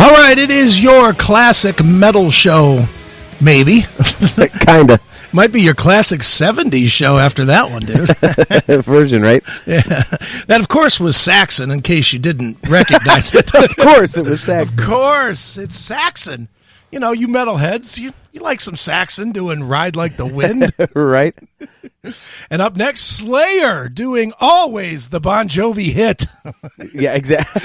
All right, it is your classic metal show, maybe. Kinda. Might be your classic 70s show after that one, dude. Version, right? Yeah. That, of course, was Saxon, in case you didn't recognize it. Of course, it was Saxon. Of course, it's Saxon. You know, you metalheads, you like some Saxon doing Ride Like the Wind. Right? And up next, Slayer doing Always, the Bon Jovi hit. Yeah, exactly.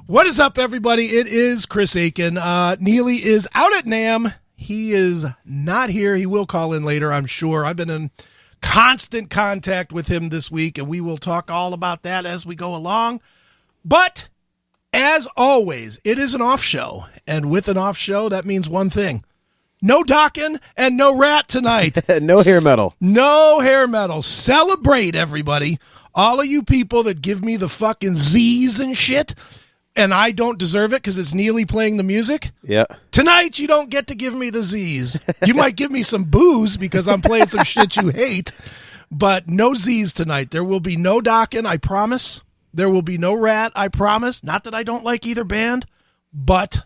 What is up, everybody? It is Chris Aiken. Neely is out at NAMM. He is not here. He will call in later, I'm sure. I've been in constant contact with him this week, and we will talk all about that as we go along. But, as always, it is an off show. And with an off show, that means one thing. No Dokken and no Rat tonight. No hair metal. No hair metal. Celebrate, everybody. All of you people that give me the fucking Z's and shit, and I don't deserve it because it's Neely playing the music. Yeah. Tonight, you don't get to give me the Z's. You might give me some booze because I'm playing some shit you hate, but no Z's tonight. There will be no Dokken, I promise. There will be no Rat, I promise. Not that I don't like either band, but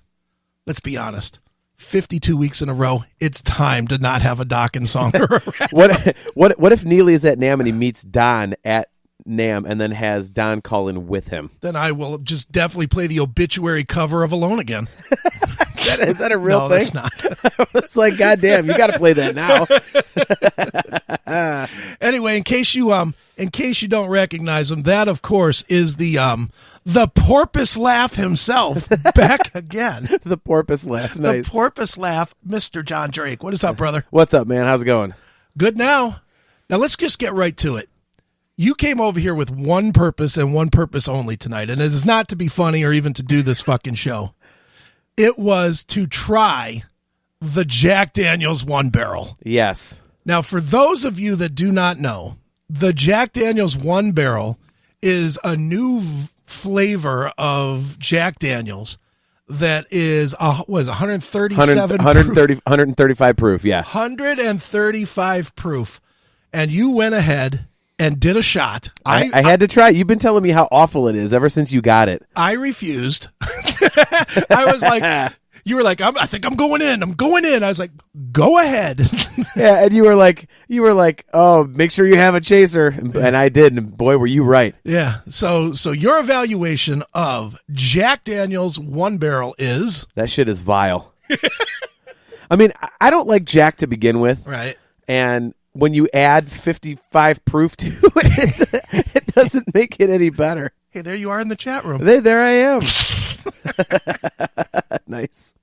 let's be honest. 52 weeks in a row, it's time to not have a Dokken song or a Rat song. What if Neely is at NAMM and he meets Don at NAMM and then has Don call in with him? Then I will just definitely play the obituary cover of Alone Again. Is that a real thing? No, that's not. It's like, goddamn, you got to play that now. Anyway, in case you don't recognize him, that of course is the porpoise laugh himself back again. The porpoise laugh. Nice. The porpoise laugh, Mr. Jon Drake. What is up, brother? What's up, man? How's it going? Good now. Now let's just get right to it. You came over here with one purpose and one purpose only tonight, and it is not to be funny or even to do this fucking show. It was to try the Jack Daniel's One Barrel. Yes. Now, for those of you that do not know, the Jack Daniel's One Barrel is a new flavor of Jack Daniel's that is 137 135 proof, yeah. 135 proof. And you went ahead and did a shot. I had to try it. You've been telling me how awful it is ever since you got it. I refused. I was like, you were like, I think I'm going in. I'm going in. I was like, go ahead. Yeah, and you were like, oh, make sure you have a chaser. And I did, and boy, were you right. Yeah. So your evaluation of Jack Daniel's One Barrel is? That shit is vile. I mean, I don't like Jack to begin with. Right. And when you add 55 proof to it, it doesn't make it any better. Hey, there you are in the chat room. There I am. Nice.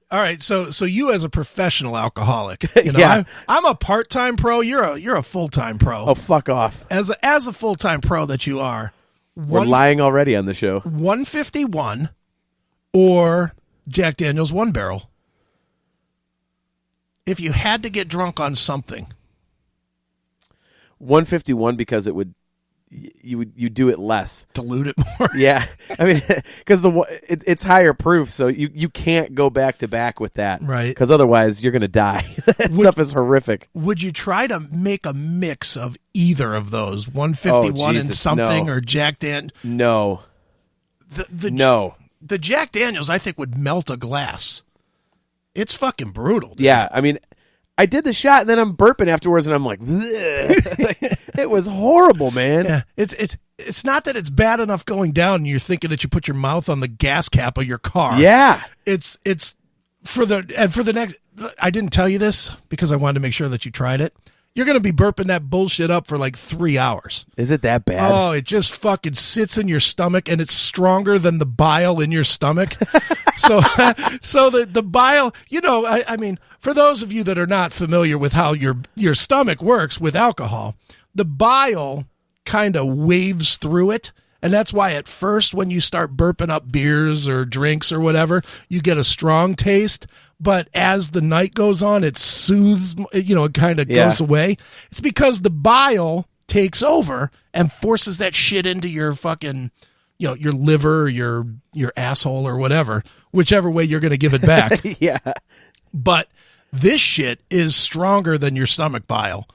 All right, so you as a professional alcoholic, you know, Yeah. I'm a part-time pro. You're a full-time pro. Oh, fuck off. As a full-time pro that you are, We're lying already on the show. 151 or Jack Daniel's One Barrel. If you had to get drunk on something, 151 because it would you do it less, dilute it more. Yeah, I mean, because it's higher proof, so you can't go back to back with that, right? Because otherwise you're gonna die. That stuff is horrific. Would you try to make a mix of either of those, 151 and something, or Jack Dan? No, the Jack Daniels I think would melt a glass. It's fucking brutal, dude. Yeah, I mean, I did the shot, and then I'm burping afterwards, and I'm like, it was horrible, man. Yeah, it's not that it's bad enough going down, and you're thinking that you put your mouth on the gas cap of your car. Yeah, it's for the next. I didn't tell you this because I wanted to make sure that you tried it. You're going to be burping that bullshit up for like 3 hours. Is it that bad? Oh, it just fucking sits in your stomach, and it's stronger than the bile in your stomach. so the bile, you know, I mean, for those of you that are not familiar with how your stomach works with alcohol, the bile kind of waves through it. And that's why at first when you start burping up beers or drinks or whatever, you get a strong taste. But as the night goes on, it soothes, you know, it kind of goes away. It's because the bile takes over and forces that shit into your fucking, you know, your liver, your asshole or whatever, whichever way you're going to give it back. Yeah. But this shit is stronger than your stomach bile.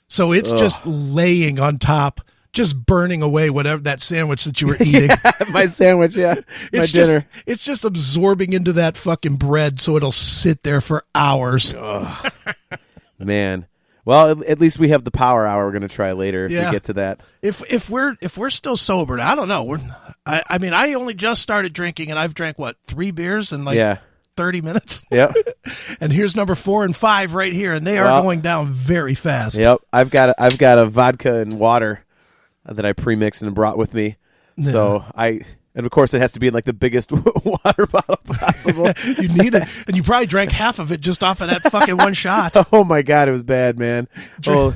So it's just laying on top, just burning away whatever that sandwich that you were eating. My sandwich, yeah. My dinner. It's just absorbing into that fucking bread so it'll sit there for hours. Man. Well, at least we have the power hour we're going to try later if we get to that. If we're still sober, I don't know. I mean, I only just started drinking and I've drank 3 beers in 30 minutes. Yep. And here's number 4 and 5 right here, and they are going down very fast. Yep. I've got a vodka and water that I pre-mixed and brought with me. Yeah. So and of course it has to be in the biggest water bottle possible. You need it. And you probably drank half of it just off of that fucking one shot. Oh my God, it was bad, man. Drank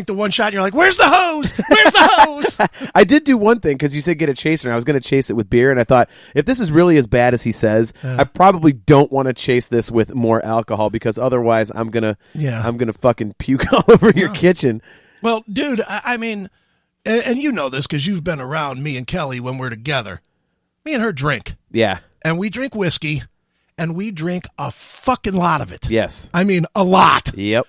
the one shot and you're like, where's the hose? Where's the hose? I did do one thing because you said get a chaser and I was going to chase it with beer, and I thought if this is really as bad as he says, I probably don't want to chase this with more alcohol because otherwise I'm going to fucking puke all over your kitchen. Well, dude, I mean, and you know this because you've been around me and Kelly when we're together. Me and her drink. Yeah. And we drink whiskey, and we drink a fucking lot of it. Yes. I mean, a lot. Yep.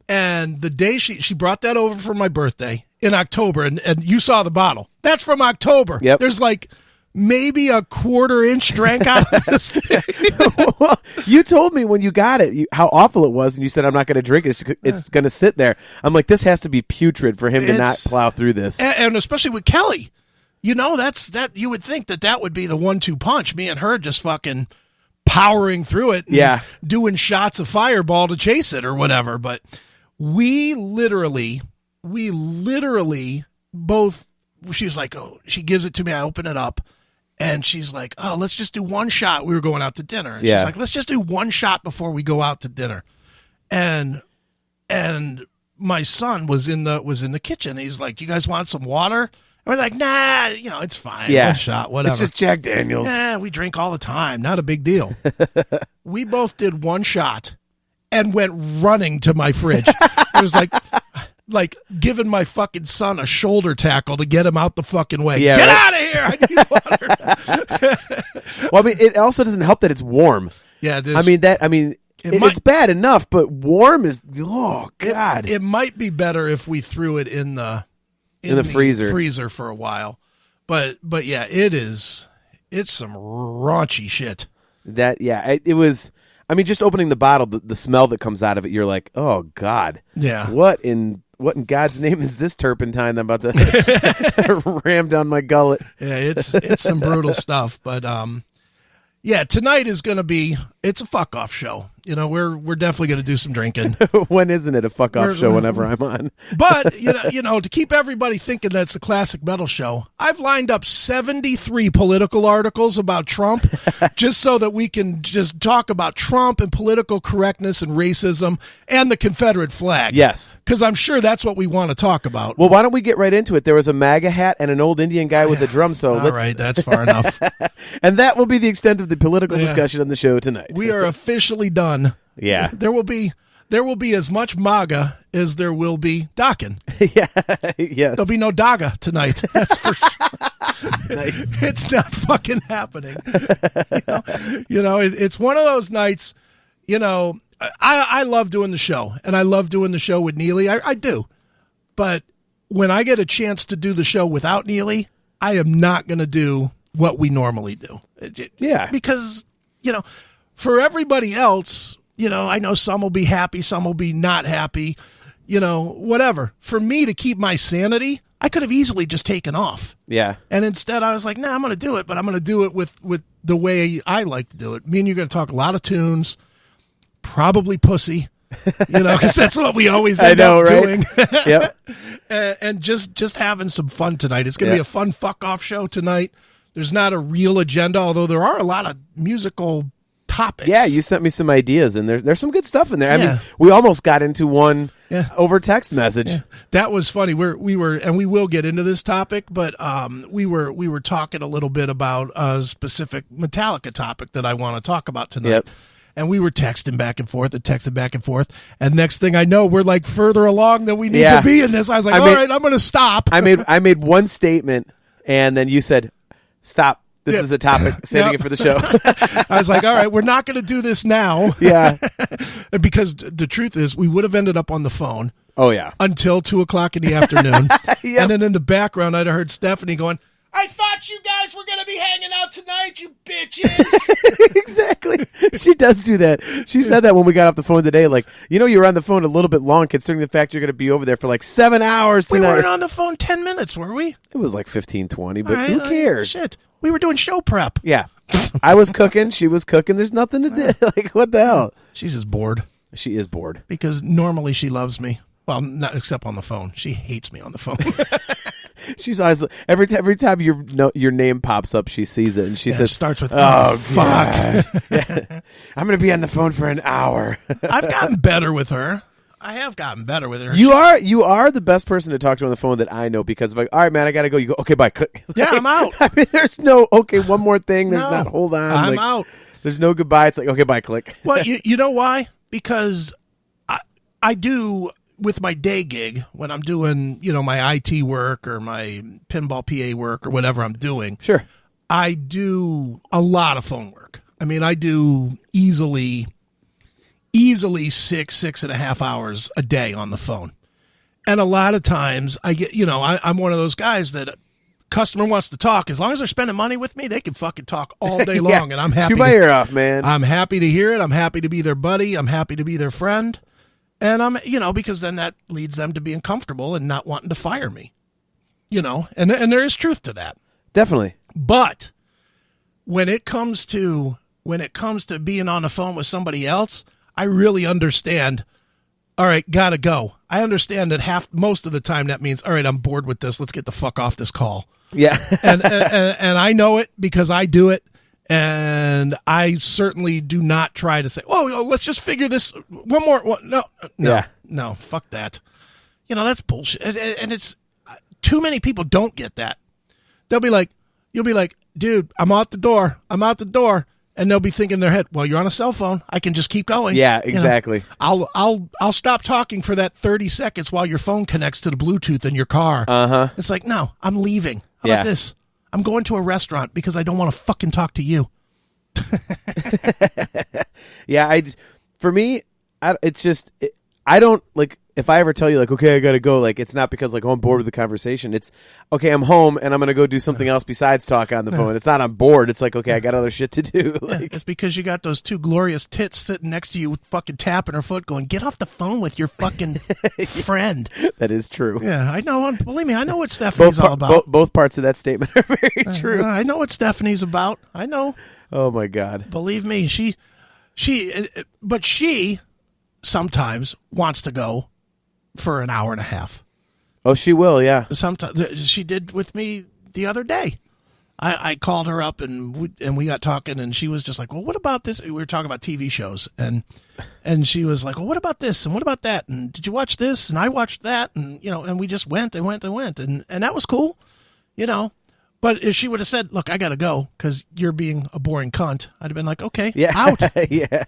And the day she brought that over for my birthday in October, and you saw the bottle. That's from October. Yep. There's maybe a 1/4 inch drank out of this thing. Well, you told me when you got it how awful it was, and you said, I'm not going to drink it. It's going to sit there. I'm like, this has to be putrid for him to not plow through this. And especially with Kelly. You know, you would think that would be the 1-2 punch. Me and her just fucking powering through it. And doing shots of Fireball to chase it or whatever. But we literally both, she's like, oh, she gives it to me. I open it up and she's like, oh, let's just do one shot. We were going out to dinner. And she's like, let's just do one shot before we go out to dinner. And my son was in the kitchen. He's like, you guys want some water? We're like, nah, it's fine. Yeah. One shot, whatever. It's just Jack Daniels. Yeah, we drink all the time. Not a big deal. We both did one shot and went running to my fridge. It was like giving my fucking son a shoulder tackle to get him out the fucking way. Yeah, get out of here. I need water. Well, I mean, it also doesn't help that it's warm. Yeah, it is. It's bad enough, but warm is, oh, God. It might be better if we threw it in the freezer for a while, but yeah, it's some raunchy shit. It was. I mean, just opening the bottle, the smell that comes out of it, you're like, oh God, yeah. What in God's name is this turpentine I'm about to ram down my gullet? Yeah, it's some brutal stuff, but yeah, tonight is going to be, it's a fuck off show. We're definitely going to do some drinking. When isn't it a fuck off show whenever I'm on? But, to keep everybody thinking that's a classic metal show, I've lined up 73 political articles about Trump just so that we can just talk about Trump and political correctness and racism and the Confederate flag. Yes. Because I'm sure that's what we want to talk about. Well, why don't we get right into it? There was a MAGA hat and an old Indian guy with a drum, so all right, that's far enough. And that will be the extent of the political discussion on the show tonight. We are officially done. Yeah. There will be as much MAGA as there will be Dakin. Yeah. Yes. There'll be no Daga tonight. That's for sure. Nice. It's not fucking happening. It's one of those nights, I love doing the show, and I love doing the show with Neely. I do. But when I get a chance to do the show without Neely, I am not going to do what we normally do. Yeah. Because, for everybody else, I know some will be happy, some will be not happy, whatever. For me to keep my sanity, I could have easily just taken off. Yeah. And instead I was like, nah, I'm going to do it, but I'm going to do it with the way I like to do it. Me and you're going to talk a lot of tunes, probably pussy, because that's what we always end up doing. Yep. And just having some fun tonight. It's going to be a fun fuck off show tonight. There's not a real agenda, although there are a lot of musical topics. Yeah, you sent me some ideas, and there's some good stuff in there. I mean, we almost got into one over text message. Yeah. That was funny. We were, and we will get into this topic, but we were talking a little bit about a specific Metallica topic that I want to talk about tonight. Yep. And we were texting back and forth, and next thing I know, we're like further along than we need to be in this. I was like, all right, I'm going to stop. I made one statement, and then you said, stop. This is a topic. Saving it for the show. I was like, all right, we're not going to do this now. Yeah. Because the truth is, we would have ended up on the phone. Oh, yeah. Until 2:00 in the afternoon. Yep. And then in the background, I'd have heard Stephanie going, I thought you guys were going to be hanging out tonight, you bitches. Exactly. She does do that. She said that when we got off the phone today. Like, you were on the phone a little bit long considering the fact you're going to be over there for like 7 hours tonight. We weren't on the phone 10 minutes, were we? It was like 15, 20, but who cares? Shit. We were doing show prep. Yeah. I was cooking. She was cooking. There's nothing to do. Like, what the hell? She's just bored. She is bored. Because normally she loves me. Well, not except on the phone. She hates me on the phone. She's always every time your name pops up, she sees it and she says, starts with "Oh fuck." Yeah. I'm going to be on the phone for an hour. I've gotten better with her. I have gotten better with her. You are the best person to talk to on the phone that I know because of like, all right, man, I got to go. You go, okay, bye. Click. Yeah, I'm out. I mean, there's no okay, one more thing. There's not hold on. I'm out. There's no goodbye. It's like okay, bye. Click. Well, you know why? Because I do. With my day gig, when I'm doing, my IT work or my pinball PA work or whatever I'm doing, sure, I do a lot of phone work. I mean, I do easily 6.5 hours a day on the phone. And a lot of times I get, I'm one of those guys that customer wants to talk. As long as they're spending money with me, they can fucking talk all day long. And I'm happy. Shoot my ear off, man. I'm happy to hear it. I'm happy to be their buddy. I'm happy to be their friend. And I'm, because then that leads them to being comfortable and not wanting to fire me, and there is truth to that. Definitely. But when it comes to being on the phone with somebody else, I really understand. All right, gotta go. I understand that most of the time that means, all right, I'm bored with this. Let's get the fuck off this call. Yeah. and I know it because I do it. And I certainly do not try to say, oh, let's just figure this one more. No, fuck that. That's bullshit. And it's too many people don't get that. You'll be like, dude, I'm out the door. And they'll be thinking in their head, well, you're on a cell phone. I can just keep going. Yeah, exactly. I'll stop talking for that 30 seconds while your phone connects to the Bluetooth in your car. Uh-huh. It's like, no, I'm leaving. How about this? I'm going to a restaurant because I don't want to fucking talk to you. Yeah, for me, it's just I don't like if I ever tell you like okay I gotta go, like it's not because like I'm bored with the conversation. It's okay I'm home and I'm gonna go do something else besides talk on the phone. It's not I'm bored. It's like okay I got other shit to do. Like it's because you got those two glorious tits sitting next to you, fucking tapping her foot, going get off the phone with your fucking friend. That is true. Yeah, I know. Believe me, I know what Stephanie's all about. Both parts of that statement are very true. I know what Stephanie's about. I know. Oh my God. Believe me, but she sometimes wants to go for an hour and a half. Oh, she will, yeah. Sometimes she did with me the other day. I called her up and we got talking and she was just like, well, what about this? We were talking about TV shows and she was like, well, what about this and what about that? And did you watch this? And I watched that and and we just went and that was cool, But if she would have said, look, I got to go because you're being a boring cunt, I'd have been like, okay, out. Yeah.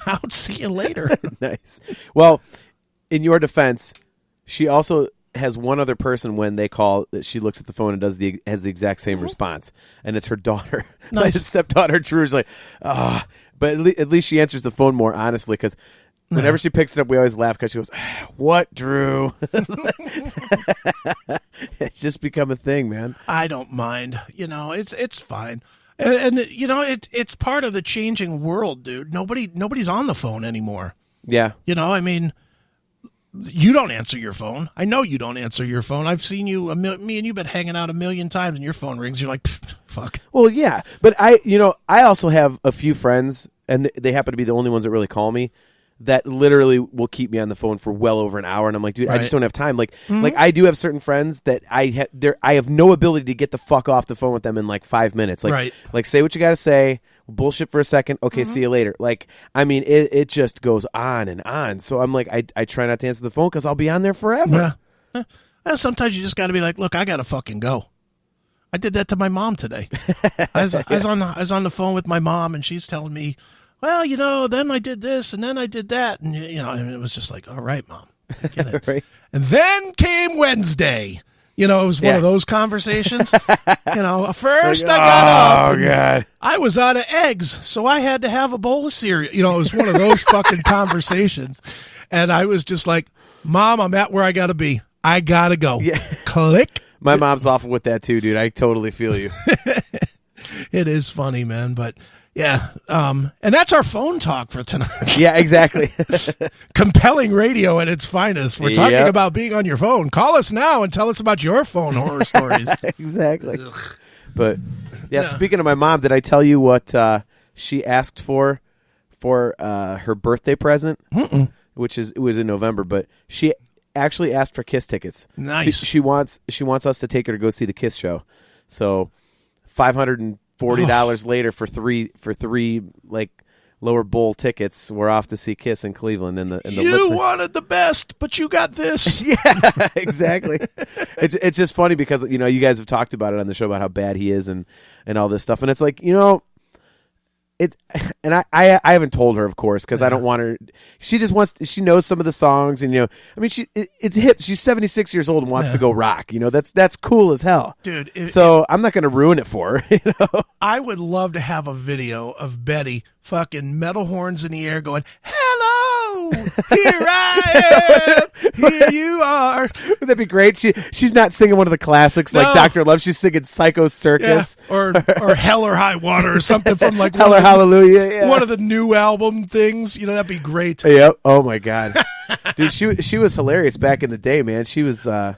Out. See you later. Nice. Well, in your defense, she also has one other person when they call that she looks at the phone and has the exact same response. And it's her daughter. Nice. My stepdaughter, Drew, is like, but at least she answers the phone more honestly because whenever she picks it up, we always laugh because she goes, what, Drew? It's just become a thing, man. I don't mind. It's fine. And it's part of the changing world, dude. Nobody's on the phone anymore. Yeah. I mean, you don't answer your phone. I know you don't answer your phone. I've seen you, me and you've been hanging out 1,000,000 times and your phone rings. You're like, fuck. Well, yeah. But I also have a few friends, and they happen to be the only ones that really call me, that literally will keep me on the phone for well over an hour, and I'm like, dude, I just don't have time. Like, like I do have certain friends that I have no ability to get the fuck off the phone with them in like 5 minutes. Like, like say what you got to say, bullshit for a second, okay, see you later. Like, I mean, it just goes on and on. So I'm like, I try not to answer the phone because I'll be on there forever. Yeah. Sometimes you just got to be like, look, I got to fucking go. I did that to my mom today. I was on the phone with my mom, and she's telling me, well, then I did this and then I did that. And, and it was just like, all right, Mom. Get it. Right. And then came Wednesday, You know, it was one of those conversations. You know, first I got up. Oh, God. I was out of eggs, so I had to have a bowl of cereal. You know, it was one of those fucking conversations. And I was just like, Mom, I'm at where I got to be. I got to go. Yeah. Click. My mom's awful with that, too, dude. I totally feel you. It is funny, man. But, yeah. And that's our phone talk for tonight. Yeah, exactly. Compelling radio at its finest. We're talking about being on your phone. Call us now and tell us about your phone horror stories. Exactly. Ugh. But, yeah, speaking of my mom, did I tell you what she asked for her birthday present? Mm-mm. It was in November, but she actually asked for Kiss tickets. Nice. She wants us to take her to go see the Kiss show. So $540 later for three like lower bowl tickets. We're off to see Kiss in Cleveland. You wanted the best, but you got this. Yeah, exactly. It's just funny because you guys have talked about it on the show about how bad he is and all this stuff, and it's like and I haven't told her, of course, because I don't want her. She just she knows some of the songs, and it's hip. She's 76 years old and wants to go rock. That's cool as hell, dude. I'm not going to ruin it for her. I would love to have a video of Betty fucking metal horns in the air going, "Hello, here I am, here you are." Would that be great? She's not singing one of the classics like Dr. Love. She's singing Psycho Circus or Hell or High Water or something from like Hell or Hallelujah. Yeah. One of the new album things. That'd be great. Yep. Oh my God, dude, she was hilarious back in the day, man. She was. I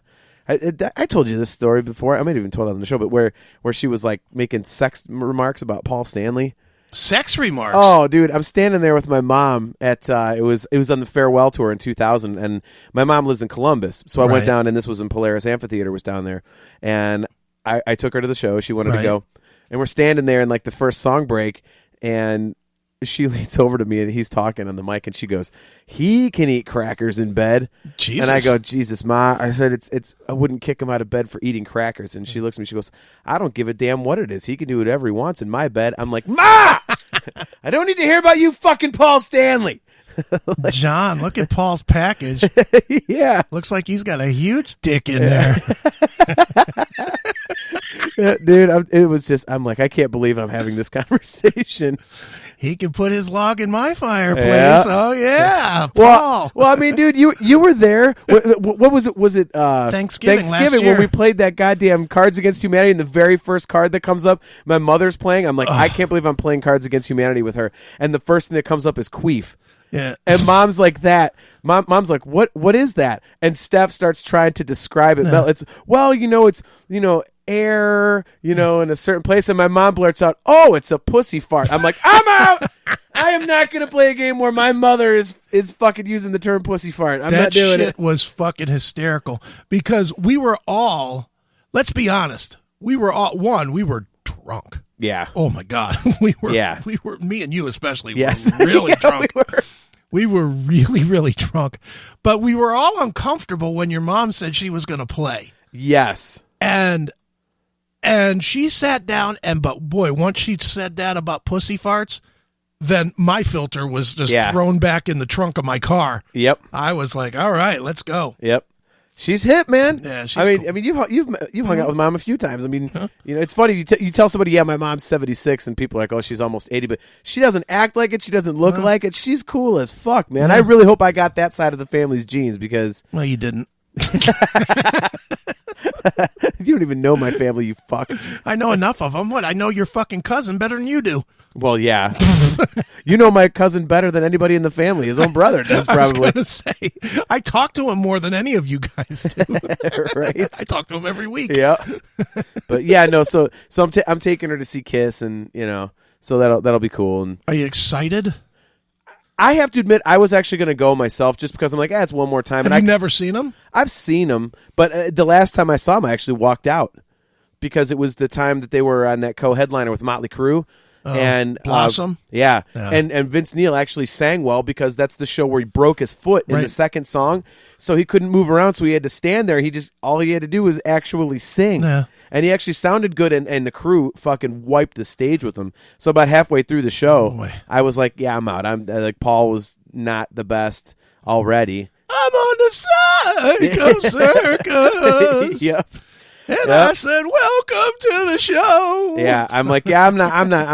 told you this story before. I might have even told it on the show, but where she was like making sex remarks about Paul Stanley. Sex remarks. Oh, dude, I'm standing there with my mom at it was on the farewell tour in 2000, and my mom lives in Columbus, so I went down, and this was in Polaris Amphitheater, was down there, and I took her to the show. She wanted to go, and we're standing there in like the first song break, and she leans over to me, and he's talking on the mic, and she goes, "He can eat crackers in bed." Jesus. And I go, "Jesus, Ma." I said, "It's I wouldn't kick him out of bed for eating crackers." And she looks at me, she goes, "I don't give a damn what it is. He can do whatever he wants in my bed." I'm like, "Ma, I don't need to hear about you fucking Paul Stanley." John, look at Paul's package. Yeah. Looks like he's got a huge dick in there. Dude, it was just, I'm like, I can't believe I'm having this conversation. He can put his log in my fireplace. Yeah. Oh, yeah, Paul. Well, I mean, dude, you were there. What was it? Was it Thanksgiving last year? When we played that goddamn Cards Against Humanity, and the very first card that comes up, my mother's playing. I'm like, I can't believe I'm playing Cards Against Humanity with her. And the first thing that comes up is queef. Yeah. And Mom's like that. Mom's like, what is that? And Steph starts trying to describe it. Yeah. It's air, in a certain place, and my mom blurts out, "Oh, it's a pussy fart." I'm like, "I'm out. I am not going to play a game where my mother is fucking using the term pussy fart. I'm not doing it." That shit was fucking hysterical because we were all, let's be honest, we were drunk. Yeah. Oh my God. We were me and you especially were really drunk. We were really, really drunk. But we were all uncomfortable when your mom said she was going to play. Yes. And she sat down, but boy, once she said that about pussy farts, then my filter was just thrown back in the trunk of my car. Yep. I was like, all right, let's go. Yep. She's hip, man. Yeah, she's cool. I mean, you've hung out with Mom a few times. I mean, it's funny. You tell somebody, "Yeah, my mom's 76," and people are like, "Oh, she's almost 80," but she doesn't act like it. She doesn't look like it. She's cool as fuck, man. I really hope I got that side of the family's genes because. Well, you didn't. You don't even know my family, you fuck. I know enough of them. What? I know your fucking cousin better than you do. Well, yeah. You know my cousin better than anybody in the family. His own brother does, probably. I was going to say, I talk to him more than any of you guys do. Right? I talk to him every week. Yeah. But yeah, no. So I'm taking her to see Kiss, and so that'll be cool. And are you excited? I have to admit, I was actually going to go myself just because I'm like, it's one more time. Have you never seen him? I've seen him, but the last time I saw him, I actually walked out because it was the time that they were on that co-headliner with Motley Crue. And Blossom, yeah. And Vince Neil actually sang well because that's the show where he broke his foot in the second song, so he couldn't move around, so he had to stand there. All he had to do was actually sing, and he actually sounded good. And the crew fucking wiped the stage with him. So about halfway through the show, I was like, "Yeah, I'm out." I'm like, Paul was not the best already. I'm on the Psycho Circus. Yep. And I said, welcome to the show. Yeah, I'm like, yeah, I'm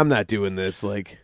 not doing this. Like,